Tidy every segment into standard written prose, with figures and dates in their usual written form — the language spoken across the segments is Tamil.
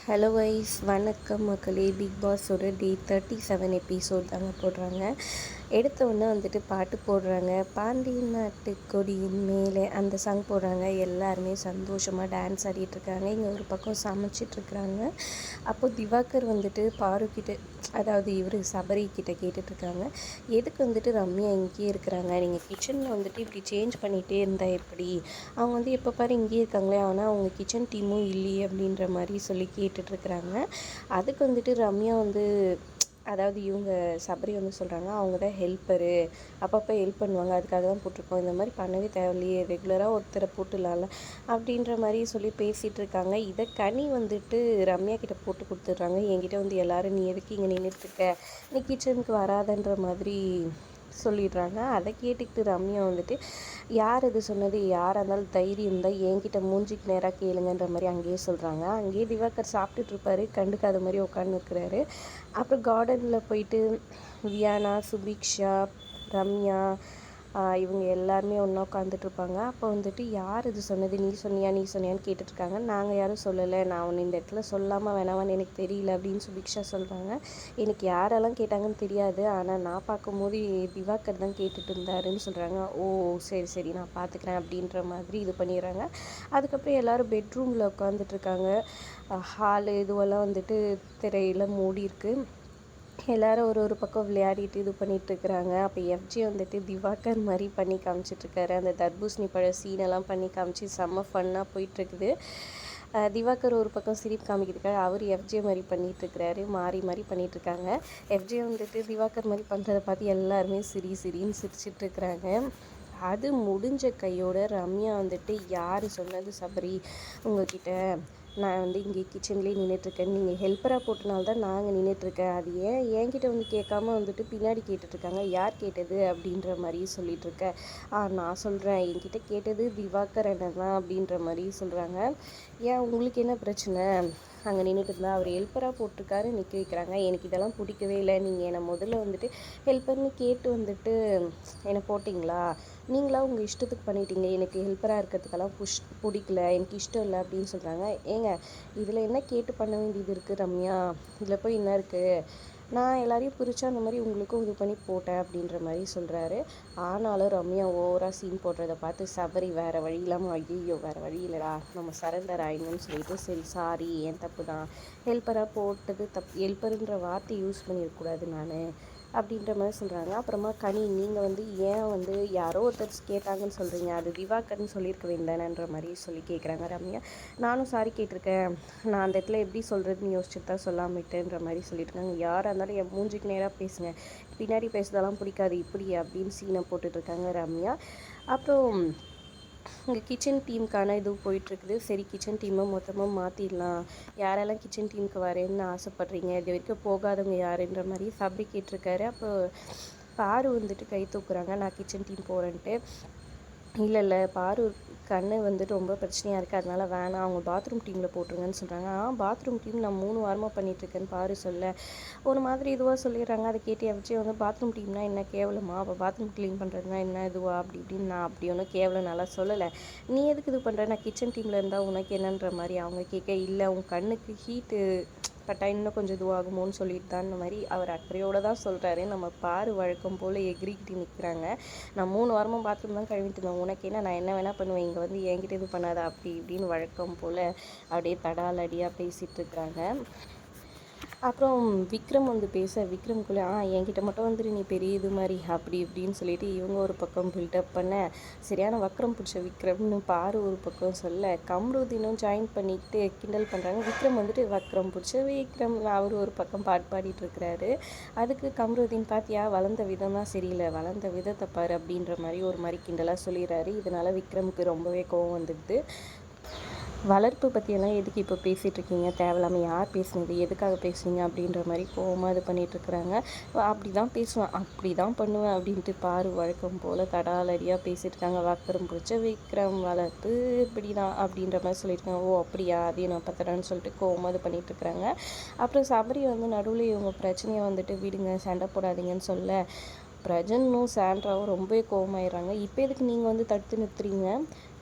ஹலோ வைஸ் வணக்கம் மக்களே. பிக் பாஸோட டே 37 எபிசோட் தாங்க போடுறாங்க. எடுத்த உடனே வந்துட்டு பாட்டு போடுறாங்க. பாண்டியன் நாட்டு கொடியின் மேலே அந்த சாங் போடுறாங்க. எல்லாருமே சந்தோஷமாக டான்ஸ் ஆடிட்டுருக்காங்க. இங்கே ஒரு பக்கம் சமைச்சிட்ருக்குறாங்க. அப்போது திவாகர் வந்துட்டு பாருக்கிட்ட, அதாவது இவர் சபரிக்கிட்ட கேட்டுட்ருக்காங்க, எதுக்கு வந்துட்டு ரம்யா இங்கேயே இருக்கிறாங்க, நீங்கள் கிச்சனில் வந்துட்டு இப்படி சேஞ்ச் பண்ணிகிட்டே இருந்தால் எப்படி, அவங்க வந்து எப்போ பாரு இங்கேயே இருக்காங்களே, ஆனால் அவங்க கிச்சன் டீமும் இல்லையே அப்படின்ற மாதிரி சொல்லி கேட்டுட்ருக்குறாங்க. அதுக்கு வந்துட்டு ரம்யா வந்து, அதாவது இவங்க சபரி வந்து சொல்கிறாங்க, அவங்க தான் ஹெல்ப்பரு, அப்பப்போ ஹெல்ப் பண்ணுவாங்க, அதுக்காக தான் போட்டிருக்கோம், இந்த மாதிரி பண்ணவே தேவையில்லையே, ரெகுலராக ஒருத்தரை போட்டுடலாம்ல அப்படின்ற மாதிரி சொல்லி பேசிகிட்டு இருக்காங்க. இதை கனி வந்துட்டு ரம்யா கிட்ட போட்டு கொடுத்துட்றாங்க. என்கிட்ட வந்து எல்லோரும் நீ எதுக்கு இங்கே நின்றுட்டுருக்க, நீ கிச்சனுக்கு வராதன்ற மாதிரி சொல்லிடுறாங்க. அதை கேட்டுக்கிட்டு ரம்யா வந்துட்டு, யார் இது சொன்னது, யாராக இருந்தாலும் தைரியம் இருந்தால் என்கிட்ட மூஞ்சிக்கு நேராக கேளுங்கன்ற மாதிரி அங்கேயே சொல்கிறாங்க. அங்கேயே திவாகர் சாப்பிட்டுட்டு இருப்பாரு, கண்டுக்காத மாதிரி உட்காந்துருக்கிறாரு. அப்புறம் கார்டனில் போயிட்டு வியானா, சுபிக்ஷா, ரம்யா, இவங்க எல்லாருமே ஒன்றா உட்காந்துட்ருப்பாங்க. அப்போ வந்துட்டு யார் இது சொன்னது, நீ சொன்னியான்னு கேட்டுட்ருக்காங்க. நாங்கள் யாரும் சொல்லலை, நான் ஒன்று இந்த இடத்துல சொல்லாமல் வேணாமான்னு எனக்கு தெரியல அப்படின்னு சுபிக்ஷா சொல்கிறாங்க. எனக்கு யாரெல்லாம் கேட்டாங்கன்னு தெரியாது, ஆனால் நான் பார்க்கும்போது திவாகர் தான் கேட்டுட்டு இருந்தாருன்னு சொல்கிறாங்க. ஓ சரி சரி, நான் பார்த்துக்கிறேன் அப்படின்ற மாதிரி இது பண்ணிடுறாங்க. அதுக்கப்புறம் எல்லோரும் பெட்ரூமில் உட்காந்துட்ருக்காங்க. ஹாலு இதுவெல்லாம் வந்துட்டு திரையில் மூடி இருக்குது. எல்லோரும் ஒரு பக்கம் விளையாடிட்டு இது பண்ணிகிட்ருக்குறாங்க. அப்போ எஃப்ஜி வந்துட்டு திவாகர் மாதிரி பண்ணி காமிச்சிட்ருக்காரு. அந்த தர்பூசணி பழ சீனெல்லாம் பண்ணி காமிச்சு செம்ம ஃபன்னாக போயிட்டுருக்குது. திவாகர் ஒரு பக்கம் சிரிப்பு காமிக்கிறதுக்காக அவர் எஃப்ஜே மாதிரி பண்ணிகிட்ருக்கிறாரு. மாறி மாறி பண்ணிகிட்ருக்காங்க. எஃப்ஜே வந்துட்டு திவாகர் மாதிரி பண்ணுறதை பார்த்து எல்லாருமே சிரின்னு சிரிச்சிட்ருக்குறாங்க. அது முடிஞ்ச கையோட ரம்யா வந்துட்டு, யார் சொன்னது சபரி உங்ககிட்ட, நான் வந்து இங்கே கிச்சன்லேயே நின்றுட்டுருக்கேன், நீங்கள் ஹெல்ப்பராக போட்டனால தான் நாங்கள் நின்றுட்டுருக்கேன், அது ஏன் என்கிட்ட வந்து கேட்காம வந்துட்டு பின்னாடி கேட்டுட்ருக்காங்க, யார் கேட்டது அப்படின்ற மாதிரி சொல்லிகிட்ருக்க. நான் சொல்கிறேன், என்கிட்ட கேட்டது திவாகர் அண்ணன் தான் அப்படின்ற மாதிரி சொல்கிறாங்க. ஏன் உங்களுக்கு என்ன பிரச்சனை, அங்கே நின்றுட்டு இருந்தால் அவர் ஹெல்ப்பராக போட்டிருக்காரு நிற்க வைக்கிறாங்க, எனக்கு இதெல்லாம் பிடிக்கவே இல்லை, நீங்கள் என்னை முதல்ல வந்துட்டு ஹெல்ப்பர்னு கேட்டு வந்துட்டு என்னை போட்டிங்களா, நீங்களா உங்கள் இஷ்டத்துக்கு பண்ணிட்டீங்க, எனக்கு ஹெல்ப்பராக இருக்கிறதுக்கெல்லாம் பிடிக்கல, எனக்கு இஷ்டம் இல்லை அப்படின்னு சொல்கிறாங்க. ஏங்க இதில் என்ன கேட்டு பண்ண வேண்டியது இருக்குது ரம்யா, இதில் போய் என்ன இருக்குது, நான் எல்லாரையும் பிரித்தா அந்த மாதிரி உங்களுக்கும் இது பண்ணி போட்டேன் அப்படின்ற மாதிரி சொல்கிறாரு. ஆனாலும் ரம்யா ஓவராக சீன் போடுறத பார்த்து சபரி வேறு வழி இல்லாமல், ஐயோ வேறு வழி இல்லைடா, நம்ம சரண்டர் ஆயிடணும்னு சொல்லிட்டு, சரி சாரி என் தப்பு தான், ஹெல்ப்பராக போட்டது தப்பு, ஹெல்ப்பருன்ற வார்த்தை யூஸ் பண்ணியிருக்கக்கூடாது நான் அப்படின்ற மாதிரி சொல்கிறாங்க. அப்புறமா கனி, நீங்கள் வந்து ஏன் வந்து யாரோ ஒருத்தர் கேட்டாங்கன்னு சொல்கிறீங்க, அது திவாகர்னு சொல்லியிருக்க வேண்டானன்ற மாதிரி சொல்லி கேட்குறாங்க ரம்யா. நானும் சாரி கேட்டிருக்கேன், நான் அந்த இடத்துல எப்படி சொல்கிறதுன்னு யோசிச்சுட்டு தான் சொல்லாமட்டேன்ற மாதிரி சொல்லியிருக்காங்க. யாராக இருந்தாலும் என் மூஞ்சிக்கு நேராக பேசுங்க, பின்னாடி பேசுறதெல்லாம் பிடிக்காது இப்படி அப்படின்னு சீனை போட்டுட்ருக்காங்க ரம்யா. அப்புறம் இங்கே கிச்சன் டீமுக்கான இது போயிட்டுருக்குது. சரி கிச்சன் டீமை மொத்தமாக மாற்றிடலாம், யாரெல்லாம் கிச்சன் டீமுக்கு வரேன்னு ஆசைப்பட்றீங்க, இது வரைக்கும் போகாதவங்க யாருன்ற மாதிரி சபரி கேட்டிருக்காரு. அப்போ பாரு வந்துட்டு கை தூக்குறாங்க, நான் கிச்சன் டீம் போகிறேன்ட்டு. இல்லை பாரு கண்ணு வந்துட்டு ரொம்ப பிரச்சனையாக இருக்குது, அதனால் வேணாம், அவங்க பாத்ரூம் டீமில் போட்டுருங்கன்னு சொல்கிறாங்க. பாத்ரூம் டீம் நான் 3 வாரமாக பண்ணிகிட்ருக்கேன்னு பாரு சொல்ல, ஒரு மாதிரி இதுவாக சொல்லிடுறாங்க. அதை கேட்டு எவச்சு வந்து பாத்ரூம் டீம்னால் என்ன கேவலமா, அப்போ பாத்ரூம் க்ளீன் பண்ணுறதுனா என்ன இதுவா அப்படி இப்படின்னு, நான் அப்படி ஒன்றும் கேவலம் நல்லா சொல்லலை, நீ எதுக்கு இது பண்ணுற, நான் கிச்சன் டீமில் இருந்தால் உனக்கு என்னன்ற மாதிரி அவங்க கேட்க, இல்லை உன் கண்ணுக்கு ஹீட்டு பட்டா இன்னும் கொஞ்சம் இதுவாகுமோன்னு சொல்லிட்டு தான் இந்த மாதிரி அவர் அக்கறையோடு தான் சொல்கிறாரு. நம்ம பாரு வழக்கம் போல் எகிரிக்கிட்டு நிற்கிறாங்க. நான் 3 வாரமாக பாத்ரூம் தான் கழுவிட்டு இருந்தேன், உனக்கு என்ன, நான் என்ன வேணால் பண்ணுவேன், இங்கே வந்து என்கிட்ட இது பண்ணாத அப்படி இப்படின்னு வழக்கம் போல் அப்படியே தடாலடியாக பேசிகிட்ருக்குறாங்க. அப்புறம் விக்ரம் வந்து பேச, விக்ரம்குள்ளே என்கிட்ட மட்டும் வந்துட்டு நீ பெரிய இது மாதிரி அப்படி இப்படின்னு சொல்லிட்டு இவங்க ஒரு பக்கம் பில்டப் பண்ண, சரியான வக்ரம் பிடிச்ச விக்ரம்னு பாரு ஒரு பக்கம் சொல்ல, கம்ருதீனும் ஜாயின் பண்ணிட்டு கிண்டல் பண்ணுறாங்க. விக்ரம் வந்துட்டு வக்ரம் பிடிச்ச விக்ரம் அவர் ஒரு பக்கம் பாட்டு பாடிட்டுருக்கிறாரு. அதுக்கு கம்ருதீன் பார்த்தியா, வளர்ந்த விதம் தான் சரியில்லை, வளர்ந்த விதத்தை பாரு அப்படின்ற மாதிரி ஒரு மாதிரி கிண்டலாக சொல்லிடுறாரு. இதனால் விக்ரமுக்கு ரொம்பவே கோவம் வந்துடுது. வளர்ப்பு பற்றியெல்லாம் எதுக்கு இப்போ பேசிகிட்ருக்கீங்க, தேவையில்லாமல் யார் பேசுனது, எதுக்காக பேசுனீங்க அப்படின்ற மாதிரி கோவமாக இது பண்ணிகிட்ருக்குறாங்க. அப்படி தான் பேசுவேன், அப்படி தான் பண்ணுவேன் அப்படின்ட்டு பாரு வழக்கம் போல் தடாலடியாக பேசிகிட்ருக்காங்க. வக்கரம் பிடிச்ச விக்ரம் வளர்ப்பு இப்படி தான் அப்படின்ற மாதிரி சொல்லியிருக்காங்க. ஓ அப்படியா, அதையும் நான் பார்த்துறேன்னு சொல்லிட்டு கோவமாக இது பண்ணிகிட்ருக்குறாங்க. அப்புறம் சபரி வந்து நடுவில் இவங்க பிரச்சனையை வந்துட்டு விடுங்க, சண்டை போடாதீங்கன்னு சொல்ல, பிரஜனும் சாண்ட்ராவும் ரொம்பவே கோவமாயிடுறாங்க. இப்போ எதுக்கு நீங்கள் வந்து தடுத்து நிறுத்துறீங்க,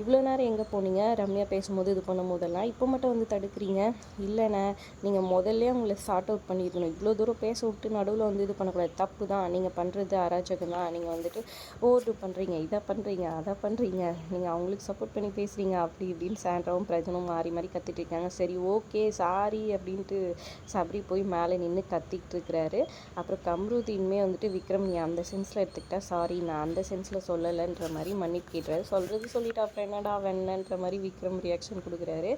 இவ்வளோ நேரம் எங்கே போனீங்க ரம்யா பேசும்போது இது பண்ணும் போதெல்லாம், இப்போ மட்டும் வந்து தடுக்கிறீங்க? இல்லைண்ணே, நீங்கள் முதல்ல உங்களை சார்ட் அவுட் பண்ணியிருக்கணும். இவ்வளோ தூரம் பேச விட்டு நடுவில் வந்து இது பண்ணக்கூடாது, தப்பு தான். நீங்கள் பண்ணுறது அராஜகம் தான். நீங்கள் வந்துட்டு ஓவர் பண்ணுறீங்க, இதை பண்ணுறீங்க, அதை பண்ணுறீங்க, நீங்கள் அவங்களுக்கு சப்போர்ட் பண்ணி பேசுகிறீங்க, அப்படி இப்படின்னு சாண்ட்ராவும் பிரஜனும் மாறி மாறி கத்திட்டு இருக்காங்க. சரி ஓகே சாரி அப்படின்ட்டு சபரி போய் மேலே நின்று கத்திக்கிட்டு இருக்கிறாரு. அப்புறம் கம்ருதீனுமே வந்துட்டு விக்ரம் நீ அந்த சென்ஸில் எடுத்துக்கிட்டா சாரி, நான் அந்த சென்ஸில் சொல்லலைன்ற மாதிரி மன்னிப்பு கேட்டுறாரு. சொல்கிறது சொல்லிட்டு அப்புறம் என்னடா வெண்ணன்ற மாதிரி விக்ரம் ரியாக்ஷன் கொடுக்குறாரு.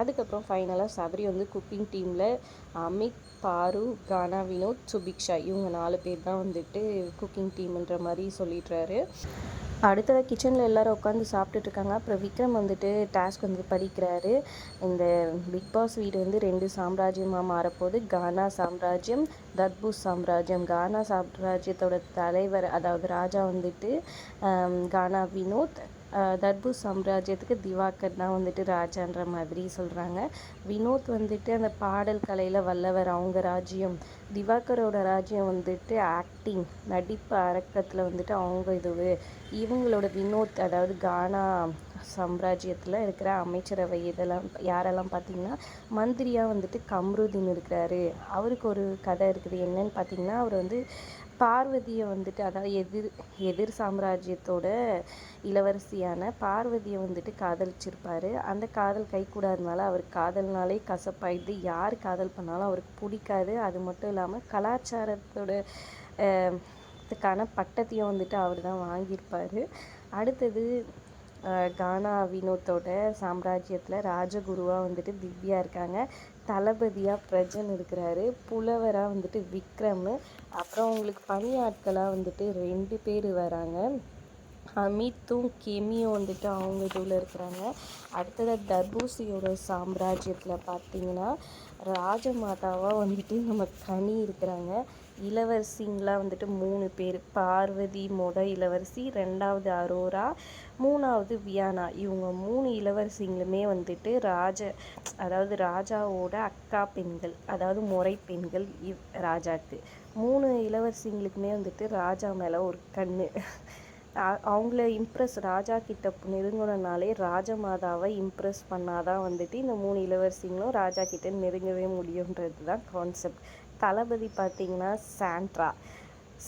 அதுக்கப்புறம் ஃபைனலாக சபரி வந்து குக்கிங் டீமில் அமித், பாரு, கானா, வினோத், சுபிக்ஷா இவங்க 4 பேர் தான் வந்துட்டு குக்கிங் டீம்ன்ற மாதிரி சொல்லிடுறாரு. அடுத்ததாக கிச்சனில் எல்லோரும் உட்காந்து சாப்பிட்டுட்ருக்காங்க. அப்புறம் விக்ரம் வந்துட்டு டாஸ்க் வந்து படிக்கிறாரு. இந்த பிக் பாஸ் வீடு வந்து 2 சாம்ராஜ்யமாக மாறப்போகுது. கானா சாம்ராஜ்யம், தர்பூஸ் சாம்ராஜ்யம். கானா சாம்ராஜ்யத்தோட தலைவர் அதாவது ராஜா வந்துட்டு கானா வினோத், தர்பூஸ் சாம்ராஜ்யத்துக்கு திவாகர் தான் வந்துட்டு ராஜான்ற மாதிரி சொல்கிறாங்க. வினோத் வந்துட்டு அந்த பாடல் கலையில் வல்லவர், அவங்க ராஜ்யம். திவாகரோட ராஜ்யம் வந்துட்டு ஆக்டிங், நடிப்பு அரக்கத்தில் வந்துட்டு அவங்க இவங்களோட வினோத் அதாவது கானா சாம்ராஜ்யத்தில் இருக்கிற அமைச்சரவை இதெல்லாம் யாரெல்லாம் பார்த்திங்கன்னா மந்திரியாக வந்துட்டு கம்ருதீன் இருக்கிறாரு. அவருக்கு ஒரு கதை இருக்குது. என்னன்னு பார்த்திங்கன்னா அவர் வந்து பார்வதியை வந்துட்டு அதாவது எதிர் சாம்ராஜ்யத்தோட இளவரசியான பார்வதியை வந்துட்டு காதலிச்சிருப்பார். அந்த காதல் கைகூடாதனால அவருக்கு காதல்னாலே கசப்பாயிடுது. யார் காதல் பண்ணாலும் அவருக்கு பிடிக்காது. அது மட்டும் இல்லாமல் கலாச்சாரத்தோட த்துக்கான பட்டத்தையும் வந்துட்டு அவர் தான் வாங்கியிருப்பார். அடுத்தது கானா வினோத்தோட சாம்ராஜ்யத்தில் ராஜகுருவாக வந்துட்டு திவ்யா இருக்காங்க. தளபதியாக பிரஜன் இருக்கிறாரு. புலவராக வந்துட்டு விக்ரம். அப்புறம் அவங்களுக்கு பணியாட்களாக வந்துட்டு 2 பேர் வராங்க. அமித்தும் கெமியும் வந்துட்டு அவங்க இதில் இருக்கிறாங்க. அடுத்ததாக தர்பூசியோட சாம்ராஜ்யத்தில் பார்த்திங்கன்னா ராஜமாதாவாக வந்துட்டு நம்ம கனி இருக்கிறாங்க. இளவரசிங்களாக வந்துட்டு 3 பேர். பார்வதி இளவரசி, 2வது அரோரா, 3வது வியானா. இவங்க 3 இளவரசிங்களுமே வந்துட்டு அதாவது ராஜாவோட அக்கா பெண்கள், அதாவது முறை பெண்கள். ராஜாக்கு 3 இளவரசிங்களுக்குமே வந்துட்டு ராஜா மேலே ஒரு கண்ணு. அவங்கள ராஜா கிட்ட நெருங்கணுனாலே ராஜமாதாவை இம்ப்ரெஸ் பண்ணாதான் வந்துட்டு இந்த 3 இளவரசிங்களும் ராஜா கிட்ட நெருங்கவே முடியுன்றது தான் கான்செப்ட். தளபதி பார்த்திங்கன்னா சாண்ட்ரா,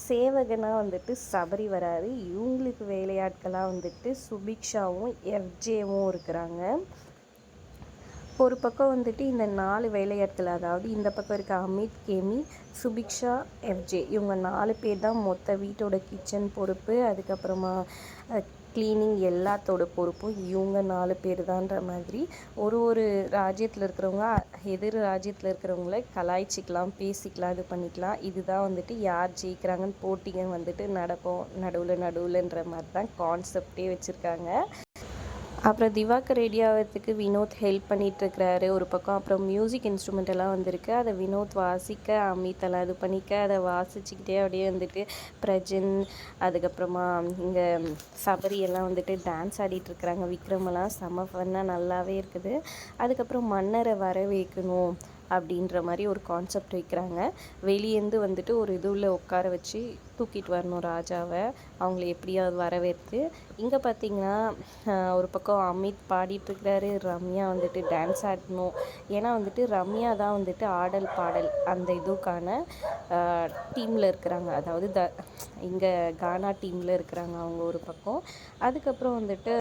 சேவகனாக வந்துட்டு சபரி வராரு. இவங்களுக்கு வேலையாட்களாக வந்துட்டு சுபிக்ஷாவும் எஃப்ஜேவும் இருக்கிறாங்க. ஒரு பக்கம் வந்துட்டு இந்த 4 வேலையாட்கள் அதாவது இந்த பக்கம் இருக்க அமித், கெமி, சுபிக்ஷா, எஃப்ஜே இவங்க 4 பேர் தான் மொத்த வீட்டோட கிச்சன் பொறுப்பு. அதுக்கப்புறமா க்ளீனிங் எல்லாத்தோட பொறுப்பும் இவங்க 4 பேர் தான்ற மாதிரி ஒரு ராஜ்யத்தில் இருக்கிறவங்க எதிர் ராஜ்யத்தில் இருக்கிறவங்கள கலாய்ச்சிக்கலாம், பேசிக்கலாம், இது பண்ணிக்கலாம். இதுதான் வந்துட்டு யார் ஜெயிக்கிறாங்கன்னு போட்டிங்க வந்துட்டு நடக்கும் நடுவுலன்ற மாதிரி தான் கான்செப்டே வச்சுருக்காங்க. அப்புறம் திவாகர் ரெடி ஆகிறதுக்கு வினோத் ஹெல்ப் பண்ணிகிட்ருக்கிறாரு ஒரு பக்கம். அப்புறம் மியூசிக் இன்ஸ்ட்ருமெண்ட் எல்லாம் வந்திருக்கு. அதை வினோத் வாசிக்க, அமித் எல்லாம் இது பண்ணிக்க, அதை வாசிச்சுக்கிட்டே அப்படியே வந்துட்டு பிரஜன், அதுக்கப்புறமா இங்கே சபரி எல்லாம் வந்துட்டு டான்ஸ் ஆடிட்டுருக்குறாங்க. விக்ரமெல்லாம் செம ஃபன்னாக நல்லாவே இருக்குது. அதுக்கப்புறம் மன்னரை வர வைக்கணும் அப்படின்ற மாதிரி ஒரு கான்செப்ட் வைக்கிறாங்க. வெளியேந்து வந்துட்டு ஒரு இதுவில் உட்கார வச்சு தூக்கிட்டு வரணும் ராஜாவை, அவங்கள எப்படியாவது வரவேற்று. இங்கே பார்த்திங்கன்னா ஒரு பக்கம் அமித் பாடிட்டுருக்கிறாரு, ரம்யா வந்துட்டு டான்ஸ் ஆடணும். ஏன்னா வந்துட்டு ரம்யா தான் வந்துட்டு ஆடல் பாடல் அந்த இதுக்கான டீமில் இருக்கிறாங்க. அதாவது இங்கே கானா டீமில் இருக்கிறாங்க அவங்க ஒரு பக்கம். அதுக்கப்புறம் வந்துட்டு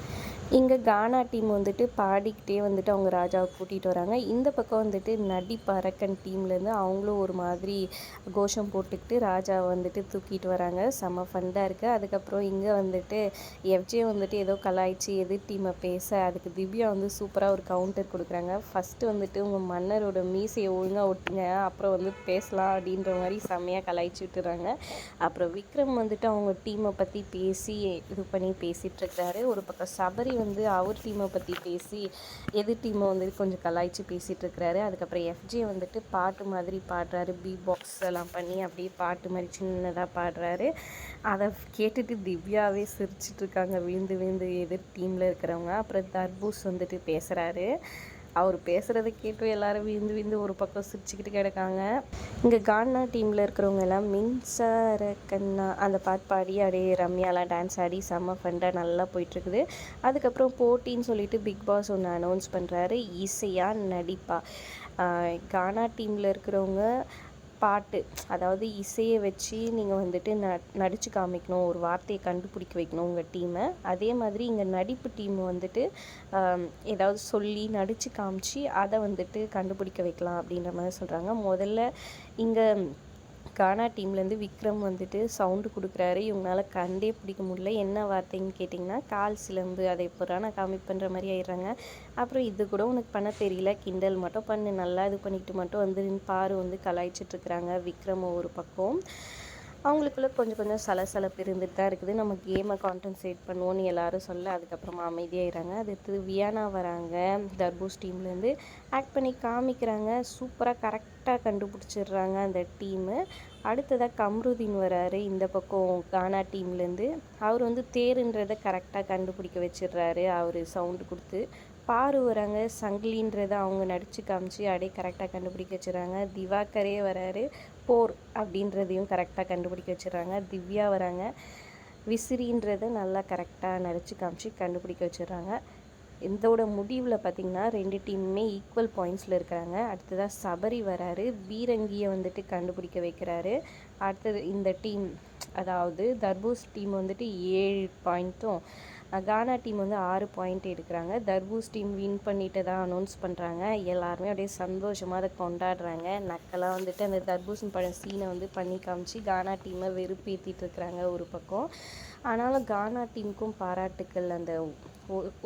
இங்கே கானா டீம் வந்துட்டு பாடிக்கிட்டே வந்துட்டு அவங்க ராஜாவை கூட்டிகிட்டு வராங்க. இந்த பக்கம் வந்துட்டு நடிப்பரக்கன் டீம்லேருந்து அவங்களும் ஒரு மாதிரி கோஷம் போட்டுக்கிட்டு ராஜாவை வந்துட்டு தூக்கிட்டு வராங்க. செம்ம ஃபண்டாக இருக்குது. அதுக்கப்புறம் இங்கே வந்துட்டு எஃப்ஜே வந்துட்டு ஏதோ கலாய்ச்சி எதிர் டீமை பேச அதுக்கு திவ்யா வந்து சூப்பராக ஒரு கவுண்டர் கொடுக்குறாங்க. ஃபஸ்ட்டு வந்துட்டு உங்கள் மன்னரோட மீசையை ஒழுங்காக ஒட்டுங்க, அப்புறம் வந்து பேசலாம் அப்படின்ற மாதிரி செம்மையாக கலாய்ச்சி விட்டுறாங்க. அப்புறம் விக்ரம் வந்துட்டு அவங்க டீமை பற்றி பேசி இது பண்ணி பேசிகிட்ருக்கிறாரு. ஒரு பக்கம் சபரி வந்து அவர் டீமை பற்றி பேசி எதிர் டீமை வந்துட்டு கொஞ்சம் கலாய்ச்சி பேசிகிட்ருக்கிறாரு. அதுக்கப்புறம் எஃப்ஜே வந்துட்டு பாட்டு மாதிரி பாடுறாரு, பாக்ஸ் எல்லாம் பண்ணி அப்படியே பாட்டு மாதிரி சின்னதாக பாடுறாரு. அதை கேட்டுட்டு திவ்யாவே சிரிச்சிட்ருக்காங்க விழுந்து விழுந்து எதிர் டீமில் இருக்கிறவங்க. அப்புறம் தர்பூஸ் வந்துட்டு பேசுகிறாரு. அவர் பேசுகிறத கேட்டு எல்லாரும் விந்து விந்து ஒரு பக்கம் சிரிச்சுக்கிட்டு கிடக்காங்க. இங்கே கானா டீமில் இருக்கிறவங்க எல்லாம் மின்சார கண்ணா அந்த பாட்டு பாடி அப்படியே ரம்யாலாம் டான்ஸ் ஆடி செம்ம ஃபண்டாக நல்லா போயிட்டுருக்குது. அதுக்கப்புறம் போட்டின்னு சொல்லிட்டு பிக் பாஸ் ஒன்று அனௌன்ஸ் பண்ணுறாரு. இசையா நடிப்பா கானா டீமில் இருக்கிறவங்க பாட்டு, அதாவது இசையை வச்சு நீங்கள் வந்துட்டு நடித்து காமிக்கணும், ஒரு வார்த்தையை கண்டுபிடிக்க வைக்கணும் உங்கள் டீமை. அதே மாதிரி இங்கே நடிப்பு டீம் வந்துட்டு ஏதாவது சொல்லி நடித்து காமிச்சு அதை வந்துட்டு கண்டுபிடிக்க வைக்கலாம் அப்படின்ற மாதிரி சொல்கிறாங்க. முதல்ல இங்கே கானா டீம்லேருந்து விக்ரம் வந்துட்டு சவுண்டு கொடுக்குறாரு. இவங்களால கண்டே பிடிக்க முடியல. என்ன வார்த்தைன்னு கேட்டிங்கன்னா கால் சிலம்பு, அதை எப்போ நான் காமிப்பன்ற மாதிரி ஆயிடுறாங்க. அப்புறம் இது கூட உனக்கு பண்ண தெரியல, கிண்டல் மட்டும் பண்ணு, நல்லா இது பண்ணிக்கிட்டு மட்டும் வந்து பாரு வந்து கலாய்ச்சிட்ருக்குறாங்க விக்ரம் ஒரு பக்கம். அவங்களுக்குள்ள கொஞ்சம் கொஞ்சம் சலசலப்பு இருந்துட்டு தான் இருக்குது. நம்ம கேமை கான்சன்ட்ரேட் பண்ணுவோன்னு எல்லாரும் சொல்ல அதுக்கப்புறமா அமைதியாகிறாங்க. அடுத்து வியானா வராங்க, தர்பூஸ் டீம்லேருந்து ஆக்ட் பண்ணி காமிக்கிறாங்க. சூப்பராக கரெக்டாக கண்டுபிடிச்சிடுறாங்க அந்த டீமு. அடுத்ததாக கம்ருதீன் வராரு இந்த பக்கம் கானா டீம்லேருந்து. அவர் வந்து தேருன்றதை கரெக்டாக கண்டுபிடிக்க வச்சிடுறாரு அவர் சவுண்டு கொடுத்து. பாரு வராங்க, சங்கிலின்றதை அவங்க நடித்து காமிச்சு அப்படியே கரெக்டாக கண்டுபிடிக்க வச்சுறாங்க. திவாகரே வராரு, போர் அப்படின்றதையும் கரெக்டாக கண்டுபிடிக்க வச்சிடுறாங்க. திவ்யா வராங்க, விசிறின்றதை நல்லா கரெக்டாக நடித்து காமிச்சு கண்டுபிடிக்க வச்சிடுறாங்க. இதோட முடிவில் பார்த்திங்கன்னா 2 டீமுமே ஈக்குவல் பாயிண்ட்ஸில் இருக்கிறாங்க. அடுத்ததாக சபரி வராரு, பீரங்கியை வந்துட்டு கண்டுபிடிக்க வைக்கிறாரு. அடுத்தது இந்த டீம், அதாவது தர்பூஸ் டீம் வந்துட்டு 7 பாயிண்ட்டும் கானா டீம் வந்து 6 பாயிண்ட் எடுக்கிறாங்க. தர்பூஸ் டீம் வின் பண்ணிட்டு தான் அனௌன்ஸ் பண்ணுறாங்க. எல்லாருமே அப்படியே சந்தோஷமாக அதை கொண்டாடுறாங்க. நக்கெல்லாம் வந்துட்டு அந்த தர்பூசன் பழம் சீனை வந்து பண்ணி காமிச்சு கானா டீமை வெறுப்பேற்றிட்டு இருக்கிறாங்க ஒரு பக்கம். ஆனாலும் கானா டீமுக்கும் பாராட்டுக்கள், அந்த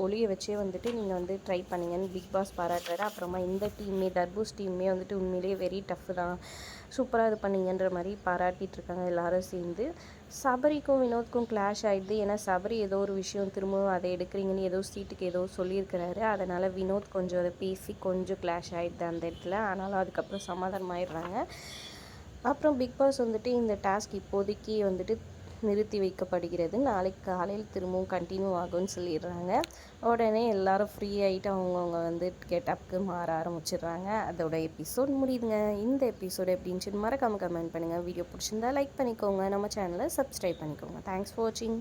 ஒளியை வச்சே வந்துட்டு நீங்கள் வந்து ட்ரை பண்ணிங்கன்னு பிக் பாஸ் பாராட்டுறாரு. அப்புறமா இந்த டீமே தர்பூஸ் டீமே வந்துட்டு உண்மையிலேயே வெரி டஃப்பு தான், சூப்பராக இது பண்ணிங்கன்ற மாதிரி பாராட்டிகிட்டு இருக்காங்க எல்லாரும் சேர்ந்து. சபரிக்கும் வினோத்க்கும் கிளாஷ் ஆகிடுது. ஏன்னா சபரி ஏதோ ஒரு விஷயம் திரும்பவும் அதை எடுக்கிறீங்கன்னு ஏதோ சீட்டுக்கு ஏதோ சொல்லியிருக்கிறாரு. அதனால் வினோத் கொஞ்சம் அதை பேசி கொஞ்சம் கிளாஷ் ஆகிடுது அந்த இடத்துல. ஆனாலும் அதுக்கப்புறம் சமாதானம் ஆயிடுறாங்க. அப்புறம் பிக் பாஸ் வந்துட்டு இந்த டாஸ்க் இப்போதைக்கு வந்துட்டு நிறுத்தி வைக்கப்படுகிறது, நாளைக்கு காலையில் திரும்பவும் கண்டினியூ ஆகும்னு சொல்லிடுறாங்க. உடனே எல்லாரும் ஃப்ரீ ஆகிட்டு அவங்கவுங்க வந்து கெட்டப்புக்கு மாற ஆரம்பிச்சிடுறாங்க. அதோட எபிசோட் முடியுதுங்க. இந்த எபிசோட் எப்படின்னு சொல்லி மறக்காமல் கமெண்ட் பண்ணுங்கள். வீடியோ பிடிச்சிருந்தா லைக் பண்ணிக்கோங்க, நம்ம சேனலை சப்ஸ்கிரைப் பண்ணிக்கோங்க. தேங்க்ஸ் ஃபார் வாட்சிங்.